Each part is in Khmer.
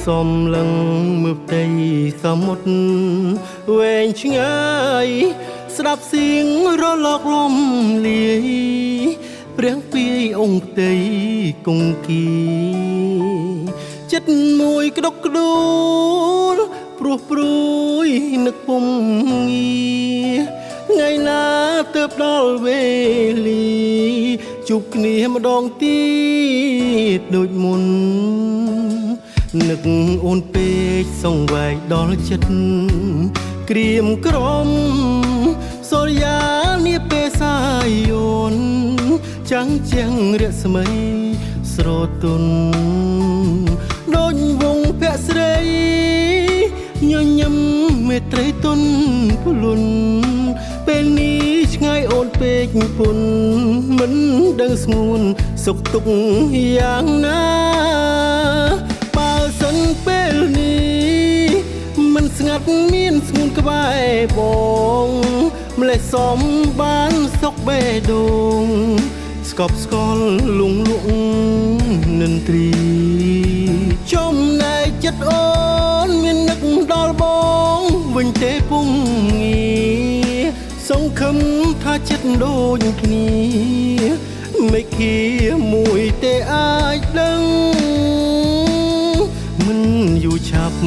សំឡឹងមើលផ្ទៃសមុទ្រវែងឆ្ងាយស្ដាប់សៀងរលកលំលាយព្រាំងពីអង្គផ្ទៃគង្គីចិត្តមួយក្តុកក្តួលព្រោះព្រួយនឹកពុំងារថ្ងៃណាទើបដល់វេលាជួបគ្នាម្ដងទៀតដូចមុននឹកអូនពេកសង្វែកដល់ចិត្តក្រៀមក្រំសូរិយានាពេលសាយអូនចាំងជាងរស្មីស្រទន់ដូចវងភក្ស្រីញញឹមមេត្រីទុនភ្លុនពេលនេះឆ្ងាយអូនពេកពុនមិនដឹងស្ងួនសុខទុក្ខយ៉ាងណាបើសិនពេលនេះមិនស្ងាត់មានស្ងួនក្បែរបងម្លេះសំបានសុខបេះដូងស្កប់ស្កល់លងលក់និន្ទ្រីចំណែកចិត្តអូនមាននឹកដល់បងវិញទេពុំងារសង្ឃឹមថាចិត្តដូចគ្នាមិនគៀមួយទេអាចដឹងមិនយូរឆាប់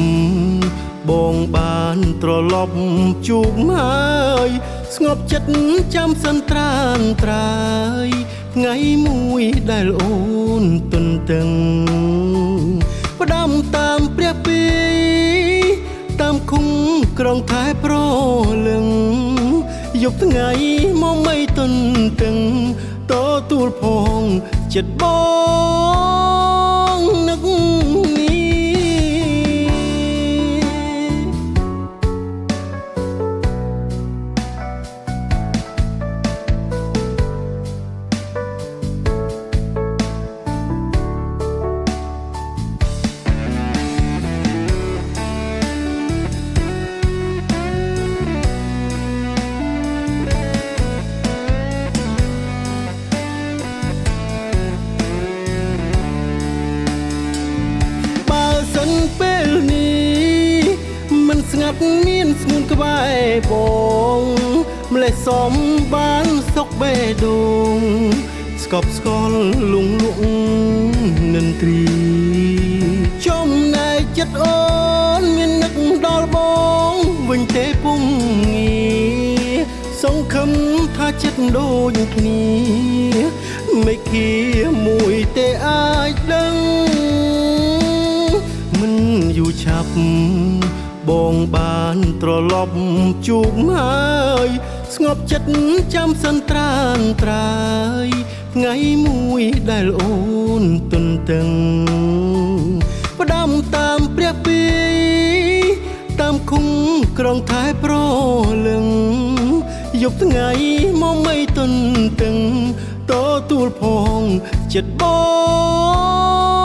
បងបានត្រឡប់ជួបហើយស្ងប់ចិត្តចាំសិនត្រានត្រើយថ្ងៃមួយដែលអូនទន្ទឹងផ្ដាំតាមព្រះពីតាមឃុំក្រុងថែប្រលឹងយប់ថ្ងៃមកមិនទន្ទឹងតទួលផងចិត្តបងនឹកពេលនេះមិនស្ងាត់មានស្ងួនក្បែរបងម្លេះសំបានសុខបេះដូងស្កប់ស្កល់លងលក់និន្ទ្រីចំណែកចិត្តអូនមាននឹកដល់បងវិញទេពុំងារសង្ឃឹមថាចិត្តដូចគ្នាមិនគៀមួយទេអាចដឹងមិនយូរឆាប់បងបានត្រឡប់ជួបហើយស្ងប់ចិត្តចាំសិនត្រានត្រើយថ្ងៃមួយដែលអូនទន្ទឹងផ្ដាំតាមព្រះពីតាមឃុំក្រុងថែប្រលឹងយប់ថ្ងៃមកមិនទន្ទឹងតទួលផងចិត្តបង